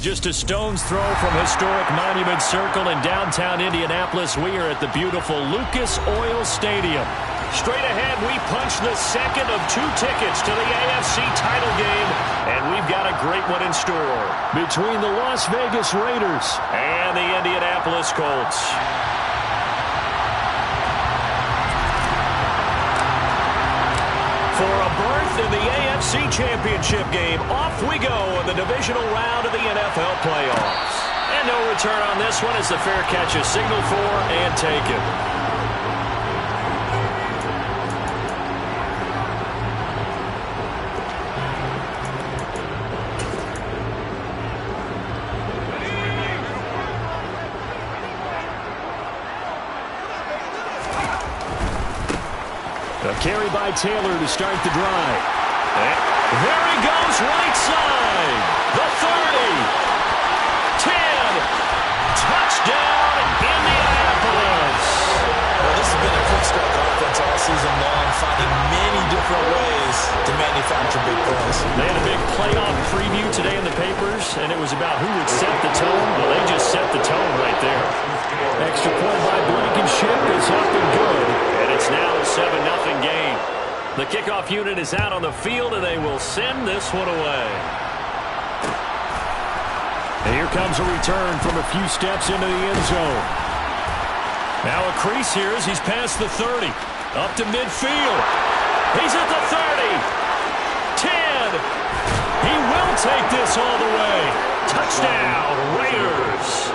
Just a stone's throw from historic Monument Circle in downtown Indianapolis. We are at the beautiful Lucas Oil Stadium. Straight ahead, we punch the second of 2 tickets to the AFC title game, and we've got a great one in store between the Las Vegas Raiders and the Indianapolis Colts. For a berth in the AFC Championship game, off we go in the divisional round of the NFL playoffs. And no return on this one as the fair catch is signaled for and taken. A carry by Taylor to start the drive. And there he goes, right side. The 30. 10. Touchdown, Indianapolis. Well, this has been a quick start offense all season long, finding many different ways to manufacture big plays. They had a big playoff preview today in the papers, and it was about who would set the tone. Well, they just set the tone right there. Extra point by Blankenship is up and good. And it's now a 7-0 game. The kickoff unit is out on the field, and they will send this one away. And here comes a return from a few steps into the end zone. Now a crease here as he's past the 30. Up to midfield. He's at the 30. 10. He will take this all the way. Touchdown, Raiders.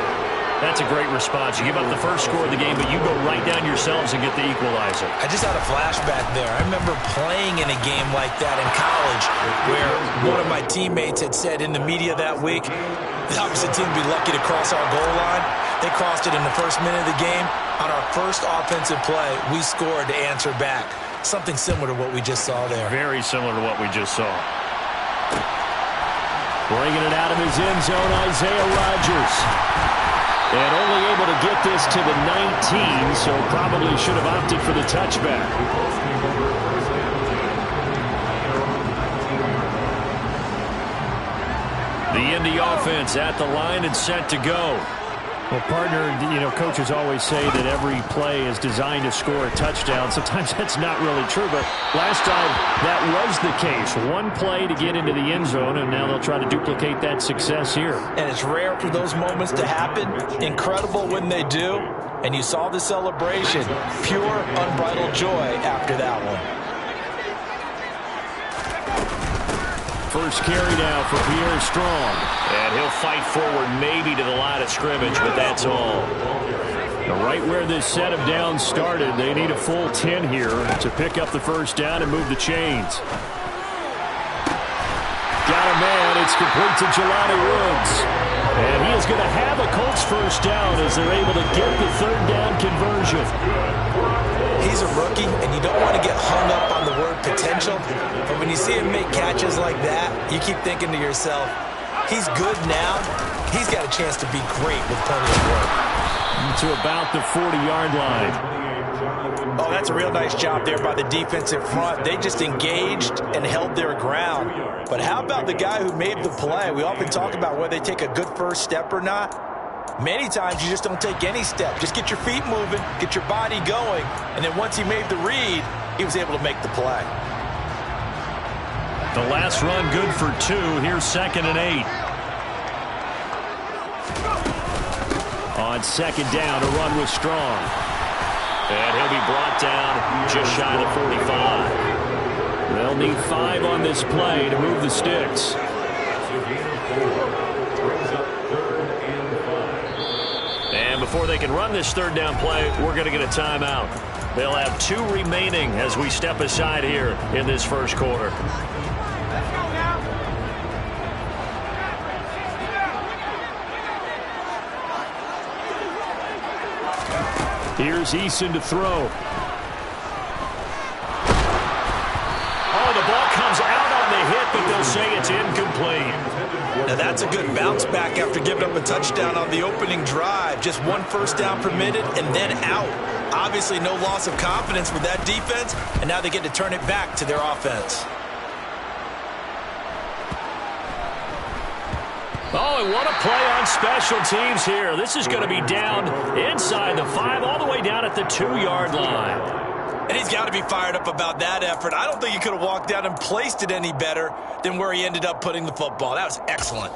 That's a great response. You give up the first score of the game, but you go right down yourselves and get the equalizer. I just had a flashback there. I remember playing in a game like that in college where one of my teammates had said in the media that week, the opposite team would be lucky to cross our goal line. They crossed it in the first minute of the game. On our first offensive play, we scored to answer back. Something similar to what we just saw there. Very similar to what we just saw. Bringing it out of his end zone, Isaiah Rodgers. And only able to get this to the 19, so probably should have opted for the touchback. The Indy offense at the line and set to go. Well, partner, coaches always say that every play is designed to score a touchdown. Sometimes that's not really true, but last time that was the case. One play to get into the end zone, and now they'll try to duplicate that success here. And it's rare for those moments to happen. Incredible when they do. And you saw the celebration. Pure, unbridled joy after that one. First carry now for Pierre Strong. And he'll fight forward maybe to the line of scrimmage, but that's all. Now, right where this set of downs started, they need a full 10 here to pick up the first down and move the chains. Got a man. It's complete to Jelani Woods. And he is going to have a Colts first down as they're able to get the third down conversion. He's a rookie, and you don't want to get hung up on the word potential. But when you see him make catches like that, you keep thinking to yourself, he's good now. He's got a chance to be great with plenty of work. To about the 40-yard line. Oh, that's a real nice job there by the defensive front. They just engaged and held their ground. But how about the guy who made the play? We often talk about whether they take a good first step or not. Many times you just don't take any step. Just get your feet moving, get your body going, and then once he made the read, he was able to make the play. The last run good for 2. Here's 2nd and 8. On 2nd down, a run was Strong. And he'll be brought down just shy of the 45. They'll need 5 on this play to move the sticks. And before they can run this third down play, we're going to get a timeout. They'll have 2 remaining as we step aside here in this first quarter. Here's Eason to throw. Oh, the ball comes out on the hit, but they'll say it's incomplete. Now that's a good bounce back after giving up a touchdown on the opening drive. Just 1 first down permitted and then out. Obviously no loss of confidence with that defense, and now they get to turn it back to their offense. Oh, and what a play on special teams here. This is going to be down inside the 5, all the way down at the 2-yard line. And he's got to be fired up about that effort. I don't think he could have walked out and placed it any better than where he ended up putting the football. That was excellent.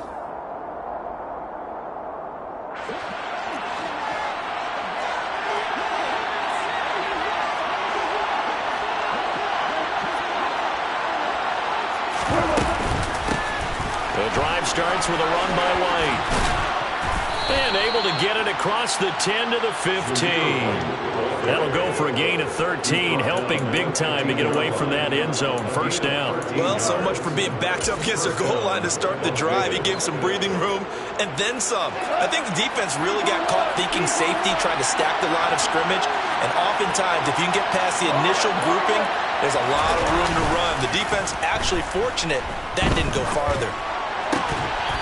The drive starts with a run by White. And able to get it across the 10 to the 15. That'll go for a gain of 13, helping big time to get away from that end zone. First down. Well, so much for being backed up against their goal line to start the drive. He gave some breathing room and then some. I think the defense really got caught thinking safety, trying to stack the line of scrimmage. And oftentimes, if you can get past the initial grouping, there's a lot of room to run. The defense actually fortunate that didn't go farther.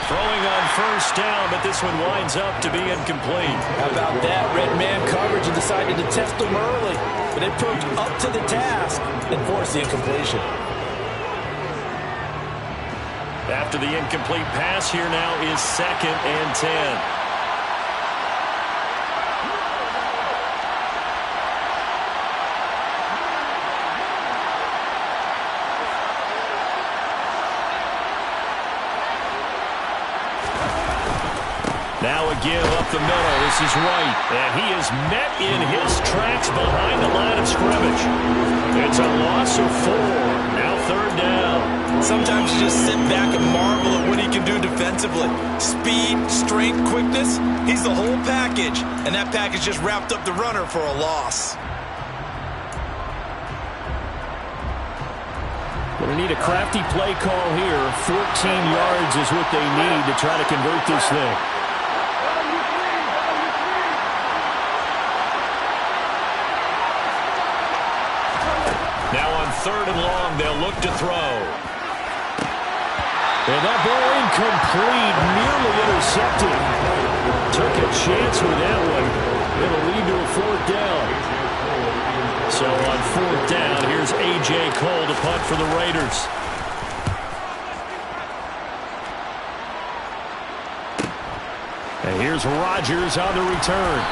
Throwing on first down, but this one winds up to be incomplete. How about that? Red man coverage and decided to test them early. But it proved up to the task and forced the incompletion. After the incomplete pass, here now is 2nd and 10. Now again up the middle. This is White. And he is met in his tracks behind the line of scrimmage. It's a loss of 4. Now 3rd down. Sometimes you just sit back and marvel at what he can do defensively. Speed, strength, quickness. He's the whole package. And that package just wrapped up the runner for a loss. Going to need a crafty play call here. 14 yards is what they need to try to convert this thing. Now on 3rd and long, they'll look to throw. And that ball incomplete, nearly intercepted. Took a chance with that one. It'll lead to a 4th down. So on 4th down, here's A.J. Cole to punt for the Raiders. And here's Rodgers on the return.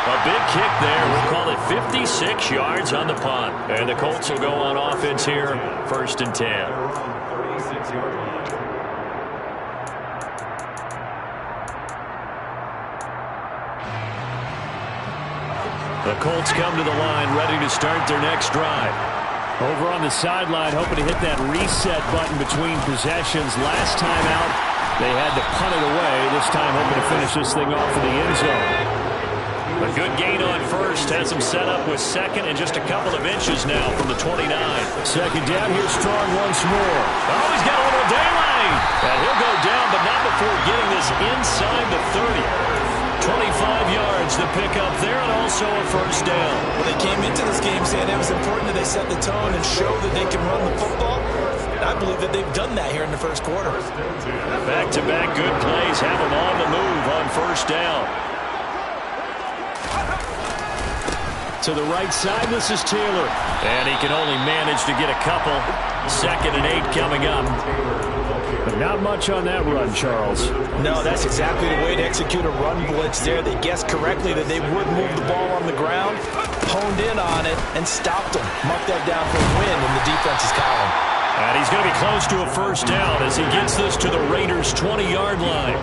A big kick there. We'll call it 56 yards on the punt. And the Colts will go on offense here, 1st and 10. The Colts come to the line, ready to start their next drive. Over on the sideline, hoping to hit that reset button between possessions. Last time out, they had to punt it away. This time, hoping to finish this thing off in the end zone. A good gain on first has him set up with 2nd and just a couple of inches now from the 29. 2nd down, here strong once more. Oh, he's got a little daylight. And he'll go down, but not before getting this inside the 30. 25 yards to pick up there, and also a 1st down. Well, they came into this game saying it was important that they set the tone and show that they can run the football. And I believe that they've done that here in the 1st quarter. Back-to-back good plays have them on the move on 1st down. To the right side, this is Taylor. And he can only manage to get a couple. 2nd and 8 coming up. But not much on that run, Charles. No, that's exactly the way to execute a run blitz there. They guessed correctly that they would move the ball on the ground, honed in on it, and stopped them. Mark that down for a win in the defense's column. And he's going to be close to a 1st down as he gets this to the Raiders' 20-yard line.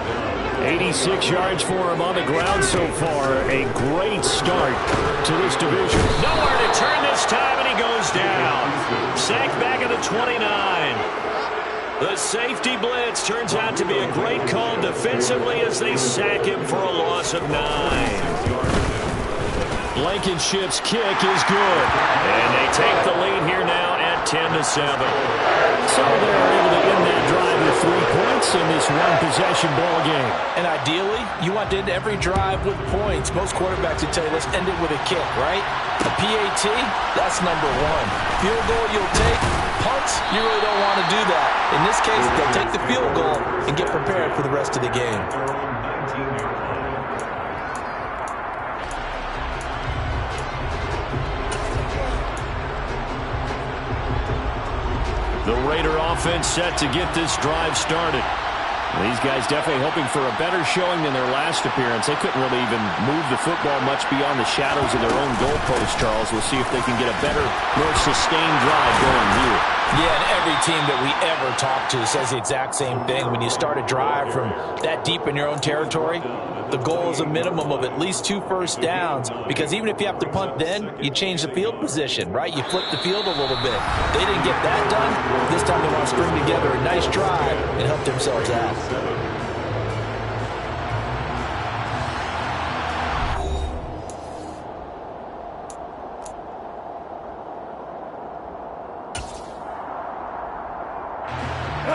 86 yards for him on the ground so far. A great start to this division. Nowhere to turn this time, and he goes down. Sacked back at the 29. The safety blitz turns out to be a great call defensively as they sack him for a loss of 9. Blankenship's kick is good. And they take the lead here now at 10-7. So they're able to end that drive with 3 points in this one-possession ball game. And ideally, you want to end every drive with points. Most quarterbacks would tell you, let's end it with a kick, right? A PAT, that's number 1. Field goal you'll take. Punts, you really don't want to do that. In this case, they'll take the field goal and get prepared for the rest of the game. The Raider offense set to get this drive started. These guys definitely hoping for a better showing than their last appearance. They couldn't really even move the football much beyond the shadows of their own goalpost, Charles. We'll see if they can get a better, more sustained drive going here. Yeah, and every team that we ever talk to says the exact same thing. When you start a drive from that deep in your own territory, the goal is a minimum of at least 2 first downs, because even if you have to punt then, you change the field position, right? You flip the field a little bit. They didn't get that done. This time they want to string together a nice drive and help themselves out.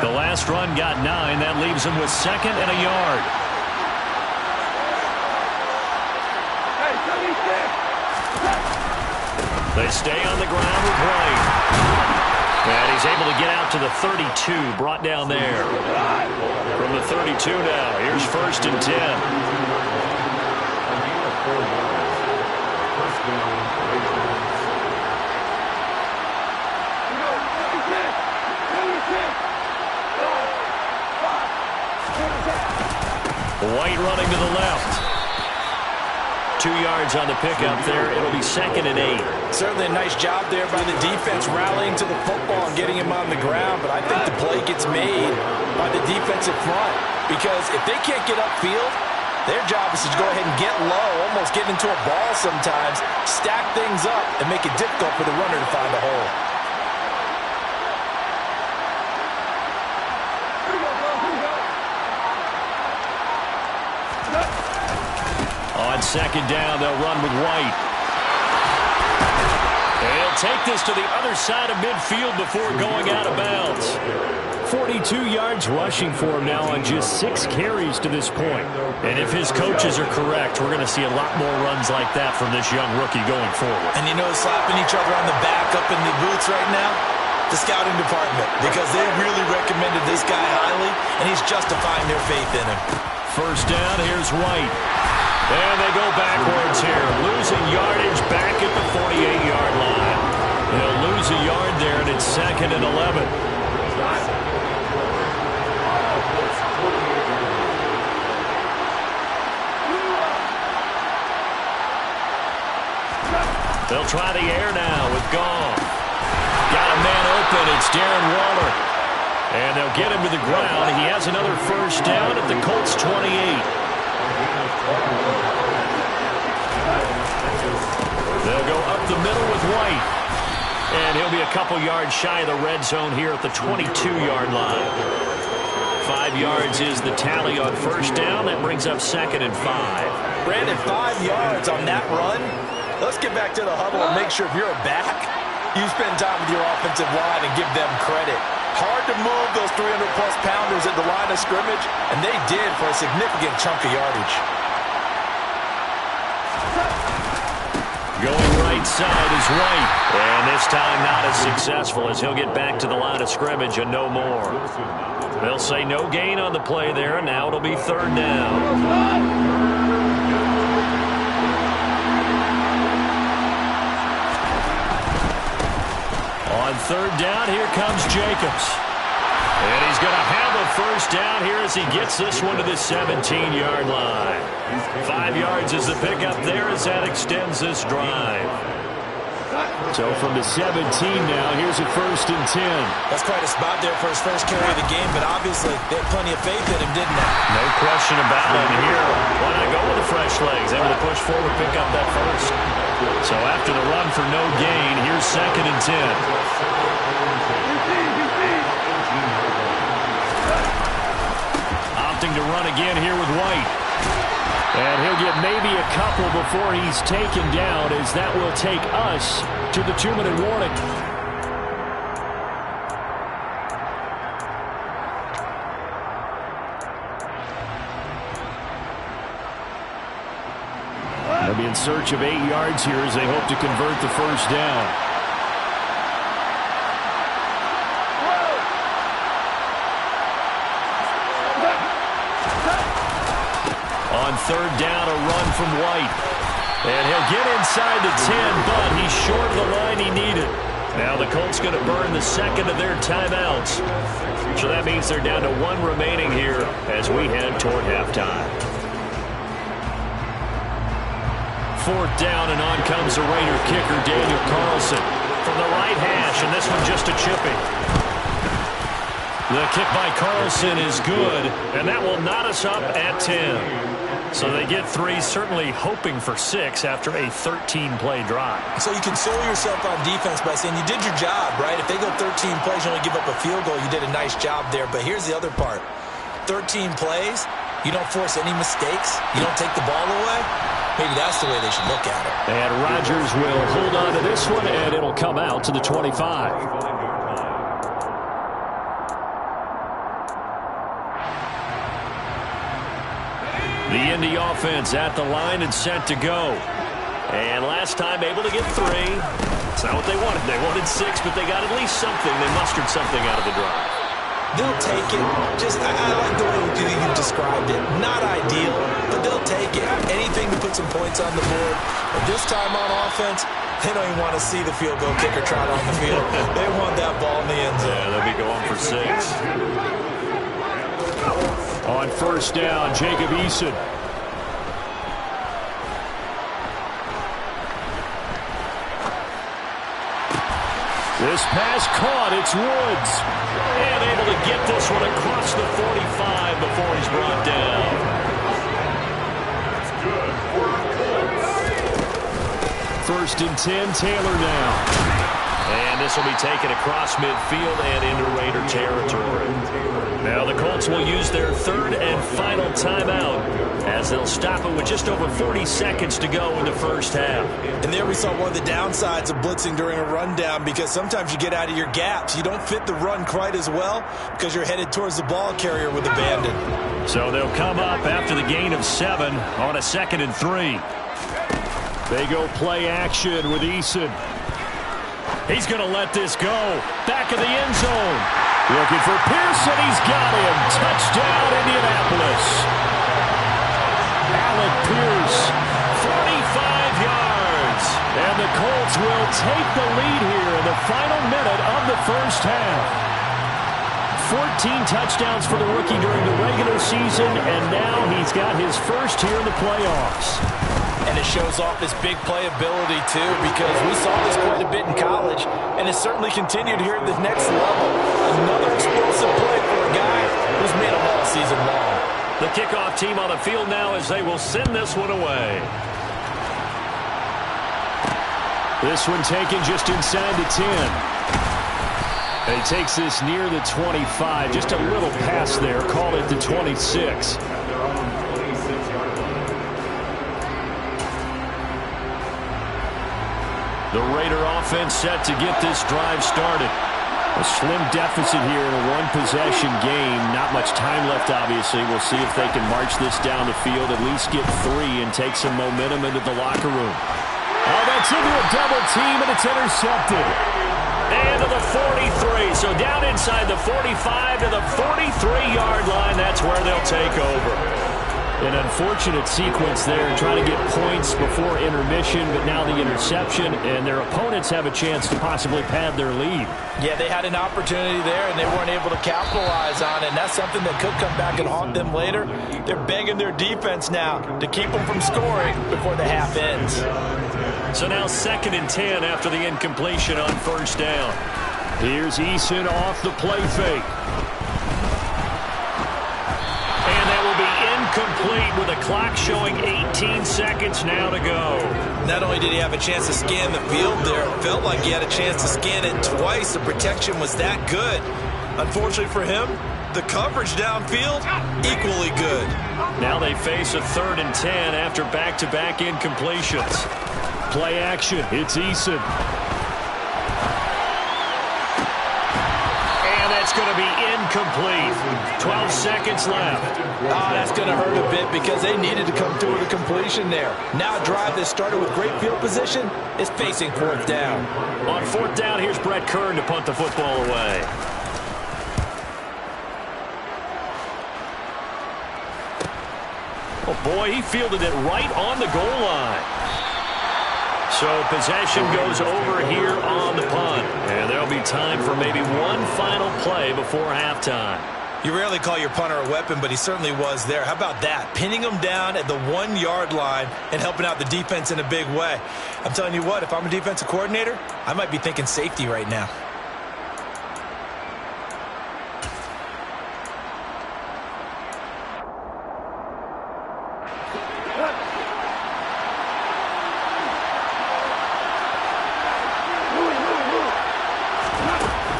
The last run got 9. That leaves him with 2nd and a yard. They stay on the ground with White. And he's able to get out to the 32, brought down there. From the 32 now, here's 1st and 10. White running to the left. 2 yards on the pickup there. It'll be 2nd and 8. Certainly a nice job there by the defense rallying to the football and getting him on the ground, but I think the play gets made by the defensive front, because if they can't get upfield, their job is to go ahead and get low, almost get into a ball sometimes, stack things up, and make it difficult for the runner to find a hole. On 2nd down, they'll run with White. They'll take this to the other side of midfield before going out of bounds. 42 yards rushing for him now on just 6 carries to this point. And if his coaches are correct, we're going to see a lot more runs like that from this young rookie going forward. And you know, slapping each other on the back up in the booths right now? The scouting department, because they really recommended this guy highly, and he's justifying their faith in him. 1st down, here's White. And they go backwards here, losing yardage back at the 48-yard line. They'll lose a yard there, and it's 2nd and 11. They'll try the air now with Goff. Got a man open. It's Darren Waller. And they'll get him to the ground. He has another 1st down at the Colts 28. They'll go up the middle with White. And he'll be a couple yards shy of the red zone here at the 22-yard line. 5 yards is the tally on 1st down. That brings up 2nd and 5. Brandon, 5 yards on that run. Let's get back to the huddle and make sure if you're a back, you spend time with your offensive line and give them credit. Hard to move those 300-plus pounders at the line of scrimmage, and they did for a significant chunk of yardage. Going right side is White. And this time not as successful, as he'll get back to the line of scrimmage and no more. They'll say no gain on the play there, and now it'll be 3rd down. On 3rd down, here comes Jacobs. And he's going to have a 1st down here as he gets this one to the 17-yard line. 5 yards is the pickup there as that extends this drive. So from the 17 now, here's a 1st and 10. That's quite a spot there for his first carry of the game, but obviously they had plenty of faith in him, didn't they? No question about it here. Why not go with the fresh legs? Able to push forward, pick up that 1st. So after the run for no gain, here's 2nd and 10. Opting to run again here with White. And he'll get maybe a couple before he's taken down, as that will take us to the 2-minute warning. They'll be in search of 8 yards here as they hope to convert the 1st down. On 3rd down, a run from White. And he'll get inside the 10, but he's short of the line he needed. Now the Colts going to burn the second of their timeouts. So that means they're down to one remaining here as we head toward halftime. Fourth down, and on comes the Raider kicker, Daniel Carlson, from the right hash, and this one just a chipping. The kick by Carlson is good, and that will knot us up at 10. So they get 3, certainly hoping for 6 after a 13-play drive. So you console yourself on defense by saying you did your job, right? If they go 13 plays, you only give up a field goal, you did a nice job there. But here's the other part. 13 plays, you don't force any mistakes, you don't take the ball away. Maybe that's the way they should look at it. And Rodgers will hold on to this one, and it'll come out to the 25. The Indy offense at the line and set to go. And last time able to get 3. It's not what they wanted. They wanted 6, but they got at least something. They mustered something out of the drive. They'll take it. I like the way you described it. Not ideal, but they'll take it. Anything to put some points on the board. But this time on offense, they don't even want to see the field goal kicker trot on the field. They want that ball in the end zone. Yeah, they'll be going for 6. On first down, Jacob Eason. This pass caught. It's Woods. And able to get this one across the 45 before he's brought down. First and 10, Taylor now. And this will be taken across midfield and into Raider territory. Now the Colts will use their third and final timeout as they'll stop it with just over 40 seconds to go in the first half. And there we saw one of the downsides of blitzing during a rundown, because sometimes you get out of your gaps. You don't fit the run quite as well because you're headed towards the ball carrier with abandon. So they'll come up after the gain of 7 on a 2nd and 3. They go play action with Eason. He's going to let this go. Back of the end zone. Looking for Pearson. He's got him. Touchdown, Indianapolis. Alec Pierce, 45 yards. And the Colts will take the lead here in the final minute of the first half. 14 touchdowns for the rookie during the regular season, and now he's got his first here in the playoffs. And it shows off his big playability, too, because we saw this quite a bit in college, and it's certainly continued here at the next level. Another explosive play for a guy who's made them all season long. The kickoff team on the field now as they will send this one away. This one taken just inside the 10. And he takes this near the 25. Just a little pass there. Call it the 26. The Raider offense set to get this drive started. A slim deficit here in a one-possession game. Not much time left, obviously. We'll see if they can march this down the field, at least get 3, and take some momentum into the locker room. Oh, that's into a double team, and it's intercepted. And to the 43. So down inside the 45 to the 43-yard line. That's where they'll take over. An unfortunate sequence there, trying to get points before intermission, but now the interception, and their opponents have a chance to possibly pad their lead. Yeah, they had an opportunity there, and they weren't able to capitalize on it, and that's something that could come back and haunt them later. They're begging their defense now to keep them from scoring before the half ends. So now 2nd and 10 after the incompletion on first down. Here's Eason off the play fake. Complete with a clock showing 18 seconds now to go. Not only did he have a chance to scan the field there, it felt like he had a chance to scan it twice. The protection was that good. Unfortunately for him, the coverage downfield, equally good. Now they face a 3rd and 10 after back-to-back incompletions. Play action, it's Eason. It's going to be incomplete. 12 seconds left. Oh, that's going to hurt a bit because they needed to come through with a completion there. Now a drive that started with great field position is facing 4th down. On 4th down, here's Brett Kern to punt the football away. Oh, boy, he fielded it right on the goal line. So possession goes over here on the punt. And there'll be time for maybe one final play before halftime. You rarely call your punter a weapon, but he certainly was there. How about that? Pinning him down at the 1-yard line and helping out the defense in a big way. I'm telling you what, if I'm a defensive coordinator, I might be thinking safety right now.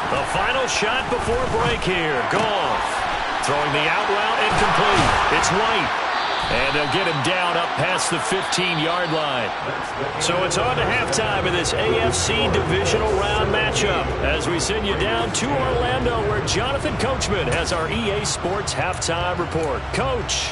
The final shot before break here. Goff throwing the out route incomplete. It's White. And they'll get him down up past the 15-yard line. So it's on to halftime of this AFC divisional round matchup as we send you down to Orlando where Jonathan Coachman has our EA Sports halftime report. Coach.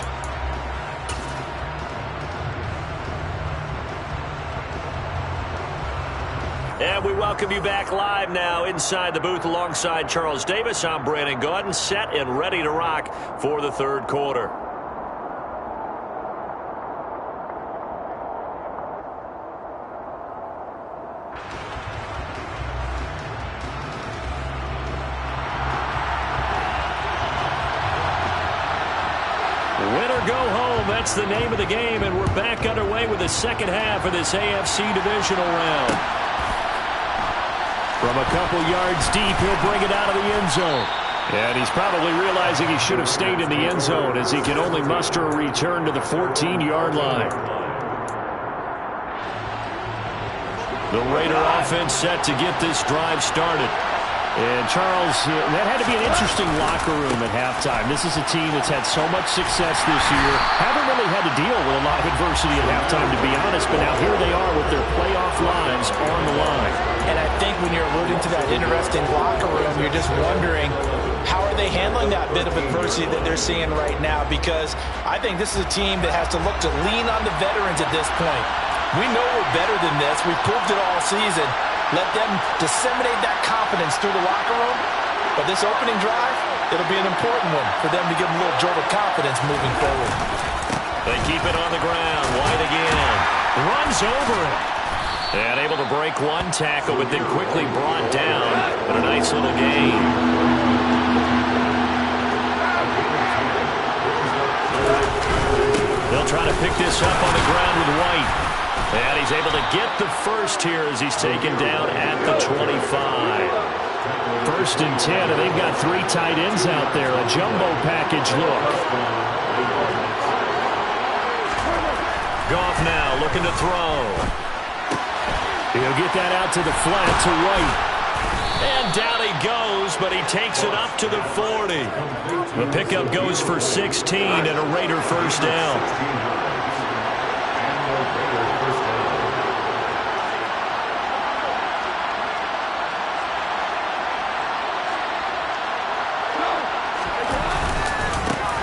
And we welcome you back live now inside the booth alongside Charles Davis. I'm Brandon Gaudin, set and ready to rock for the third quarter. Win or go home, that's the name of the game, and we're back underway with the second half of this AFC divisional round. From a couple yards deep, he'll bring it out of the end zone. And he's probably realizing he should have stayed in the end zone as he can only muster a return to the 14-yard line. The Raider offense set to get this drive started. And, Charles, that had to be an interesting locker room at halftime. This is a team that's had so much success this year. Haven't really had to deal with a lot of adversity at halftime, to be honest. But now here they are with their playoff lives on the line. And I think when you're alluding to that interesting locker room, you're just wondering, how are they handling that bit of adversity that they're seeing right now? Because I think this is a team that has to look to lean on the veterans at this point. We know we're better than this. We've proved it all season. Let them disseminate that confidence through the locker room. But this opening drive, it'll be an important one for them to give them a little jolt of confidence moving forward. They keep it on the ground. White again. Runs over it. And able to break one tackle, but then quickly brought down. But a nice little gain. They'll try to pick this up on the ground with White. And he's able to get the first here as he's taken down at the 25. 1st and 10, and they've got 3 tight ends out there. A jumbo package look. Goff now looking to throw. He'll get that out to the flat to White. And down he goes, but he takes it up to the 40. The pickup goes for 16 and a Raider first down.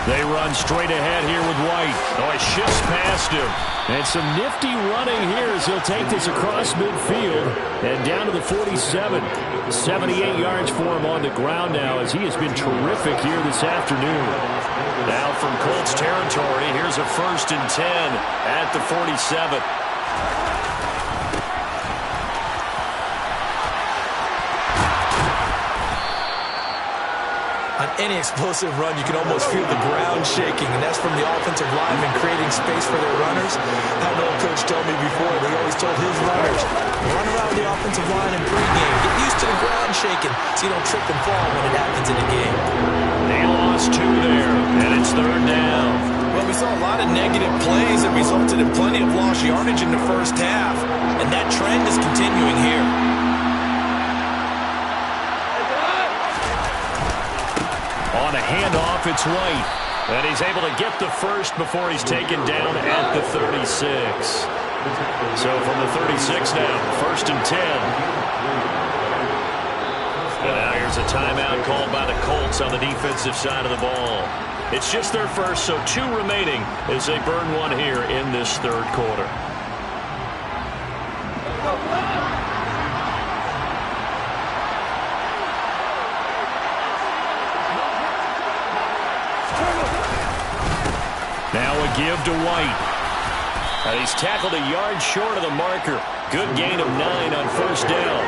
They run straight ahead here with White. Oh, he shifts past him. And some nifty running here as he'll take this across midfield and down to the 47. 78 yards for him on the ground now as he has been terrific here this afternoon. Now from Colts territory, here's a 1st and 10 at the 47. On any explosive run, you can almost feel the ground shaking, and that's from the offensive linemen creating space for their runners. I had an old coach tell me before, they always told his runners, run around the offensive line in pregame. Get used to the ground shaking so you don't trip and fall when it happens in the game. They lost 2 there, and it's 3rd down. Well, we saw a lot of negative plays that resulted in plenty of lost yardage in the first half, and that trend is continuing here. On a handoff, it's White. And he's able to get the first before he's taken down at the 36. So from the 36 now, 1st and 10. And now here's a timeout called by the Colts on the defensive side of the ball. It's just their first, so 2 remaining as they burn one here in this third quarter. Now a give to White. And he's tackled a yard short of the marker. Good gain of 9 on first down.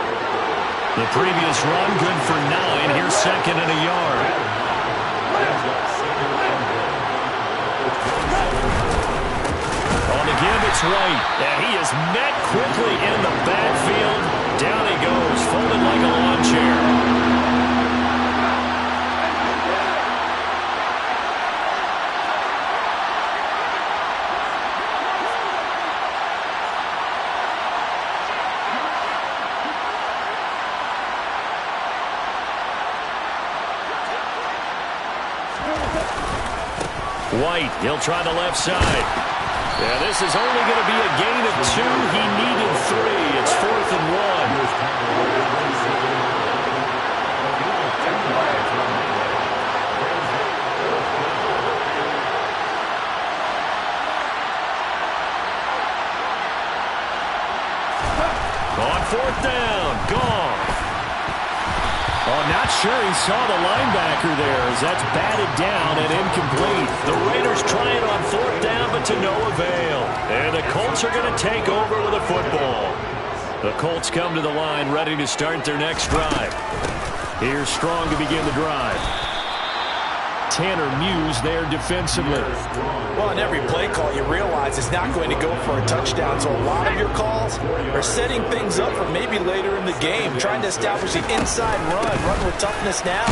The previous run, good for 9. Here's second and a yard. On the give, it's White. And he is met quickly in the backfield. Down he goes, folded like a lawn chair. White, he'll try the left side. Yeah, this is only going to be a gain of 2. He needed 3. It's 4th and 1. On 4th down, gone. Oh, not sure he saw the linebacker there as that's batted down and incomplete. The Raiders try it on 4th down, but to no avail. And the Colts are going to take over with a football. The Colts come to the line ready to start their next drive. Here's Strong to begin the drive. Tanner Muse there defensively. Well, in every play call, you realize it's not going to go for a touchdown, so a lot of your calls are setting things up for maybe later in the game, trying to establish the inside run with toughness now,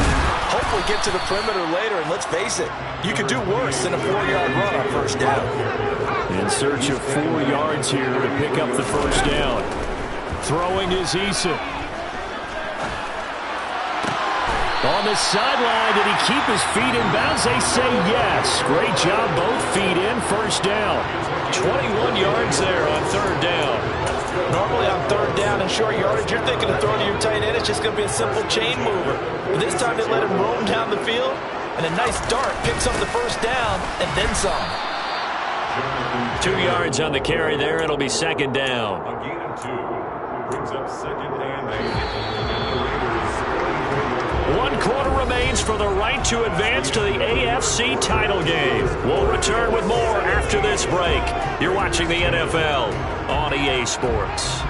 hopefully get to the perimeter later, and let's face it, you could do worse than a 4-yard run on first down. In search of 4 yards here to pick up the first down. Throwing is Eason. On the sideline, did he keep his feet in bounds? They say yes. Great job, both feet in, first down. 21 yards there on 3rd down. Normally on 3rd down and short yardage, you're thinking of throwing to your tight end. It's just going to be a simple chain mover. But this time they let him roam down the field, and a nice dart picks up the first down and then some. 2 yards on the carry there. It'll be 2nd down. A gain of 2 brings up 2nd and 8. 1 quarter remains for the right to advance to the AFC title game. We'll return with more after this break. You're watching the NFL on EA Sports.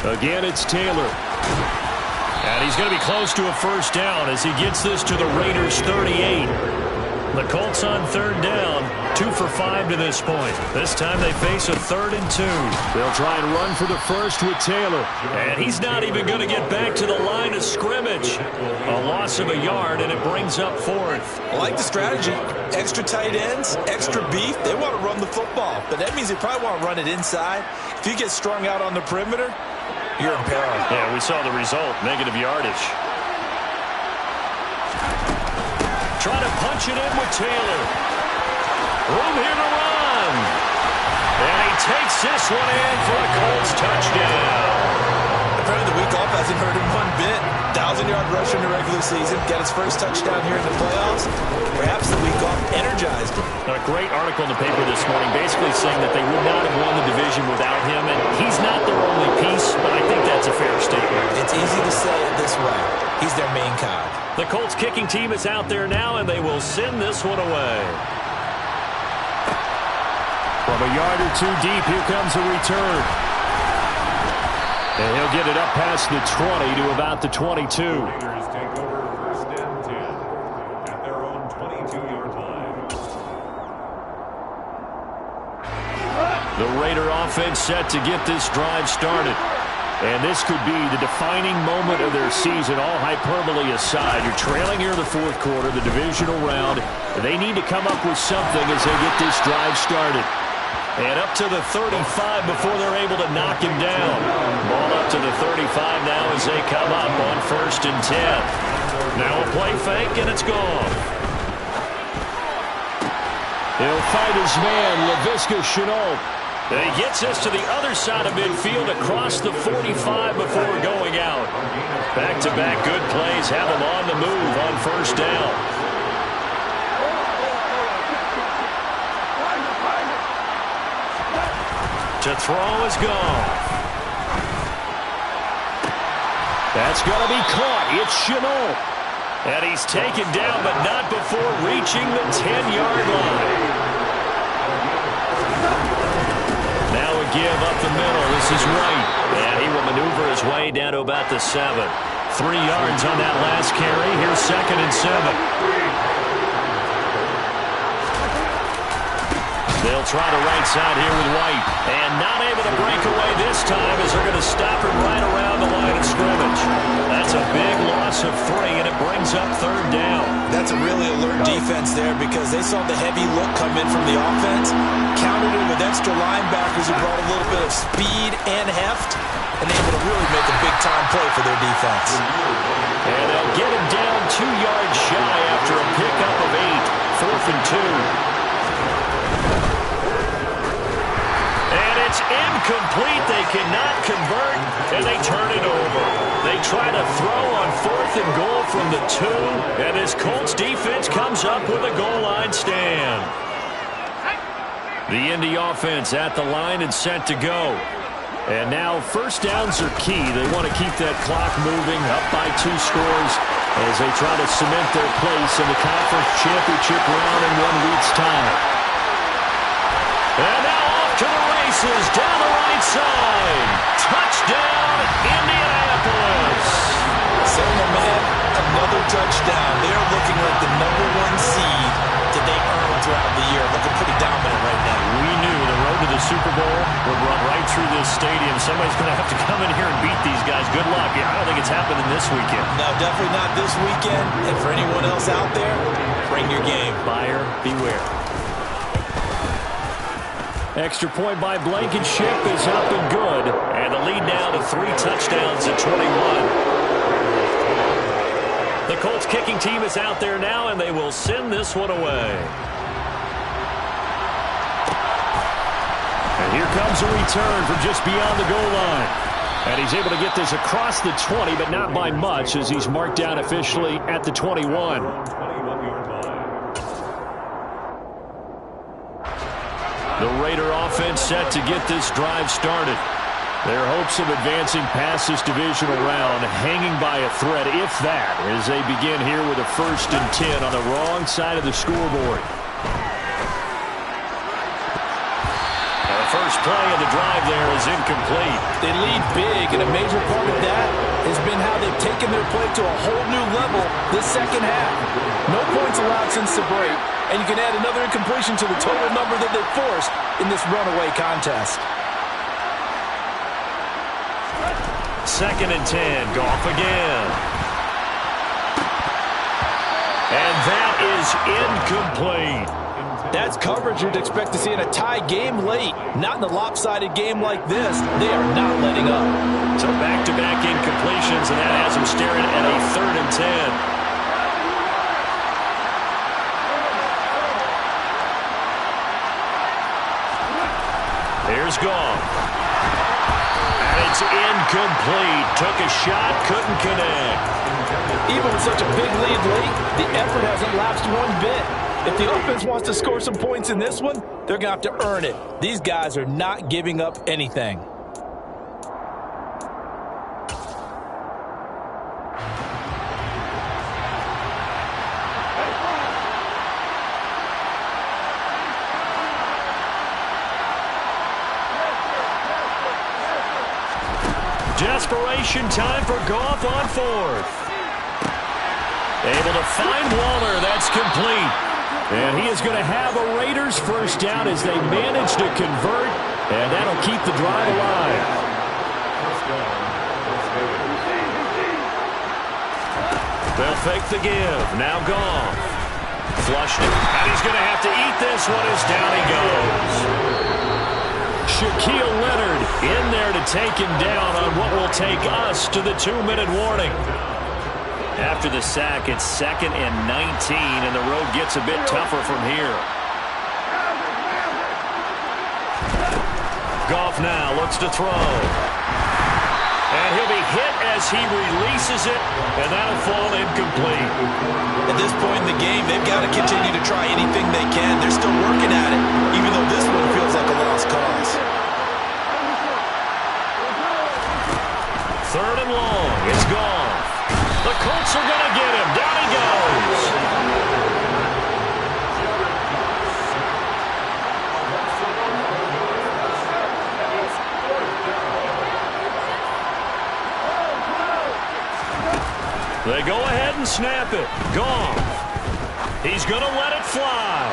Again, it's Taylor. And he's going to be close to a first down as he gets this to the Raiders' 38. The Colts on 3rd down, 2 for 5 to this point. This time they face a 3rd and 2. They'll try and run for the first with Taylor. And he's not even going to get back to the line of scrimmage. A loss of a yard, and it brings up 4th. I like the strategy. Extra tight ends, extra beef. They want to run the football, but that means they probably want to run it inside. If you get strung out on the perimeter, you're in peril. Yeah, we saw the result, negative yardage. Trying to punch it in with Taylor. Room here to run. And he takes this one in for a Colts touchdown. Apparently the week off hasn't hurt him one bit. 1,000-yard rush in the regular season. Got his first touchdown here in the playoffs. Perhaps the week off energized him. A great article in the paper this morning basically saying that they would not have won the division without him. And he's not their only piece, but I think that's a fair statement. It's easy to say it this way. He's their main cog. The Colts kicking team is out there now, and they will send this one away. From a yard or 2 deep, here comes a return. And he'll get it up past the 20 to about the 22. Raiders take over 1st and 10 at their own 22-yard line. The Raider offense set to get this drive started. And this could be the defining moment of their season, all hyperbole aside. You're trailing here in the 4th quarter, the divisional round. They need to come up with something as they get this drive started. And up to the 35 before they're able to knock him down. Ball up to the 35 now as they come up on 1st and 10. Now a play fake, and it's gone. He'll fight his man, Laviska Shenault. And he gets us to the other side of midfield across the 45 before going out. Back-to-back good plays have him on the move on 1st down. To throw is gone. That's going to be caught. It's Chenault. And he's taken down, but not before reaching the 10-yard line. Now a give up the middle. This is Wright. And he will maneuver his way down to about the 7. 3 yards on that last carry. Here's 2nd and 7. They'll try the right side here with White. And not able to break away this time as they're going to stop him right around the line of scrimmage. That's a big loss of 3, and it brings up 3rd down. That's a really alert defense there because they saw the heavy look come in from the offense, countered it with extra linebackers who brought a little bit of speed and heft, and able to really make a big-time play for their defense. And they'll get him down 2 yards shy after a pickup of 8. 4th and 2. It's incomplete. They cannot convert, and they turn it over. They try to throw on 4th and goal from the 2, and this Colts defense comes up with a goal line stand. The Indy offense at the line and set to go. And now 1st downs are key. They want to keep that clock moving up by 2 scores as they try to cement their place in the conference championship round in 1 week's time. And now to the races down the right side. Touchdown, Indianapolis. Saying them, man, another touchdown. They're looking like the #1 seed that they earned throughout the year. Looking pretty dominant right now. We knew the road to the Super Bowl would run right through this stadium. Somebody's going to have to come in here and beat these guys. Good luck. I don't think it's happening this weekend. No, definitely not this weekend. And for anyone else out there, bring your game. Buyer beware. Extra point by Blankenship is up and good. And the lead now to 3 touchdowns at 21. The Colts kicking team is out there now, and they will send this one away. And here comes a return from just beyond the goal line. And he's able to get this across the 20, but not by much as he's marked down officially at the 21. The Raider offense set to get this drive started. Their hopes of advancing past this divisional round hanging by a thread, if that, as they begin here with a 1st and 10 on the wrong side of the scoreboard. The first play of the drive there is incomplete. They lead big, and a major part of that has been how they've taken their play to a whole new level this second half. No points allowed since the break, and you can add another incompletion to the total number that they've forced in this runaway contest. 2nd and 10, Goff again. And that is incomplete. That's coverage you'd expect to see in a tie game late. Not in a lopsided game like this. They are not letting up. So back-to-back incompletions, and that has them staring at a 3rd and 10. Here's Goff. And it's incomplete. Took a shot, couldn't connect. Even with such a big lead late, the effort hasn't lapsed one bit. If the offense wants to score some points in this one, they're going to have to earn it. These guys are not giving up anything. Desperation time for Goff on 4th. Able to find Waller. That's complete. And he is going to have a Raiders 1st down as they manage to convert. And that'll keep the drive alive. They'll fake the give. Now Goff. Flushed it. And he's going to have to eat this one as down he goes. Shaquille Leonard in there to take him down on what will take us to the 2-minute warning. After the sack, it's 2nd and 19, and the road gets a bit tougher from here. Goff now looks to throw. And he'll be hit as he releases it, and that'll fall incomplete. At this point in the game, they've got to continue to try anything they can. They're still working at it, even though this one feels like a lost cause. Colts are going to get him. Down he goes. They go ahead and snap it. Goff. He's going to let it fly.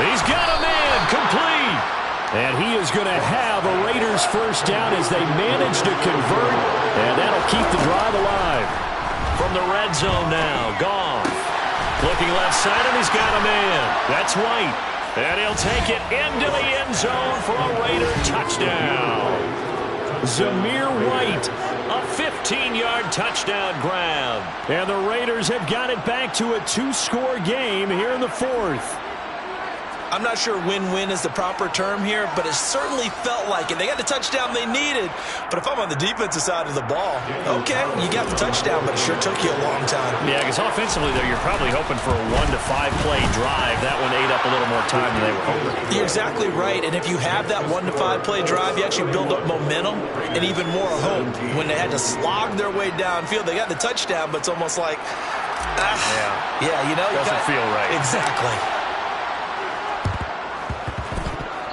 He's got a man complete. And he is going to have a Raiders first down as they manage to convert. And that'll keep the drive alive. From the red zone now, Goff. Looking left side, and he's got a man. That's White. And he'll take it into the end zone for a Raider touchdown. Zamir White, a 15-yard touchdown grab. And the Raiders have got it back to a 2-score game here in the fourth. I'm not sure win-win is the proper term here, but it certainly felt like it. They got the touchdown they needed, but if I'm on the defensive side of the ball, okay, you got the touchdown, but it sure took you a long time. Yeah, because offensively, though, you're probably hoping for a 1 to 5 play drive. That one ate up a little more time than they were hoping. You're exactly right, and if you have that 1 to 5 play drive, you actually build up momentum and even more hope. When they had to slog their way downfield, they got the touchdown, but it's almost like, yeah, you know. Doesn't feel right. Exactly.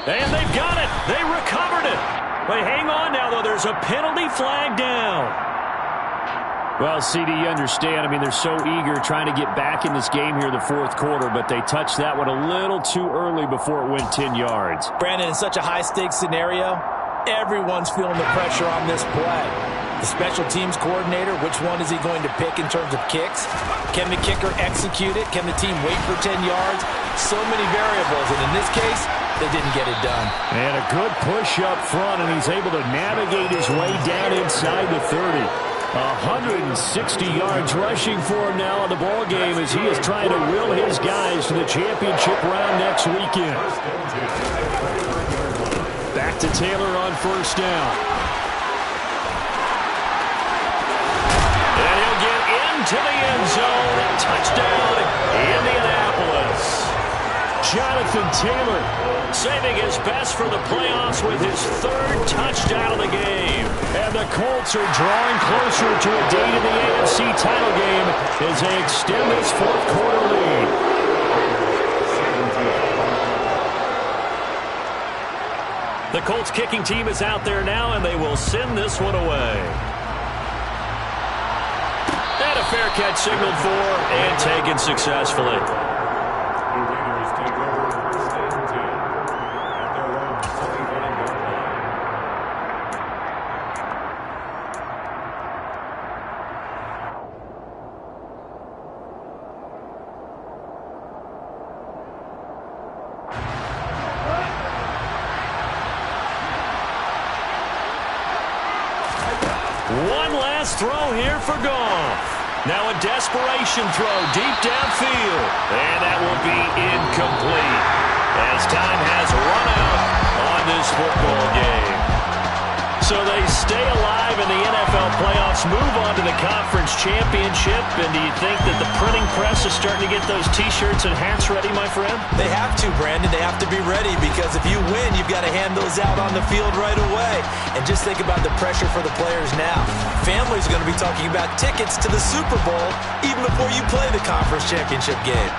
And they've got it. They recovered it. But hang on now, though. There's a penalty flag down. Well, CD, you understand. I mean, they're so eager trying to get back in this game here in the fourth quarter, but they touched that one a little too early before it went 10 yards. Brandon, in such a high-stakes scenario, everyone's feeling the pressure on this play. The special teams coordinator, which one is he going to pick in terms of kicks? Can the kicker execute it? Can the team wait for 10 yards? So many variables, and in this case, they didn't get it done. And a good push up front, and he's able to navigate his way down inside the 30. 160 yards rushing for him now in the ball game as he is trying to will his guys to the championship round next weekend. Back to Taylor on first down. And he'll get into the end zone. Touchdown, Indianapolis. Jonathan Taylor saving his best for the playoffs with his 3rd touchdown of the game. And the Colts are drawing closer to a date in the AFC title game as they extend this fourth quarter lead. The Colts kicking team is out there now, and they will send this one away. And a fair catch signaled for and taken successfully. One last throw here for Goff. Now a desperation throw deep downfield. And that will be incomplete as time has run out on this football game. So they stay alive in the NFL playoffs, move on to the conference championship. And do you think that the printing press is starting to get those T-shirts and hats ready, my friend? They have to, Brandon. They have to be ready because if you win, you've got to hand those out on the field right away. And just think about the pressure for the players now. Families are going to be talking about tickets to the Super Bowl even before you play the conference championship game.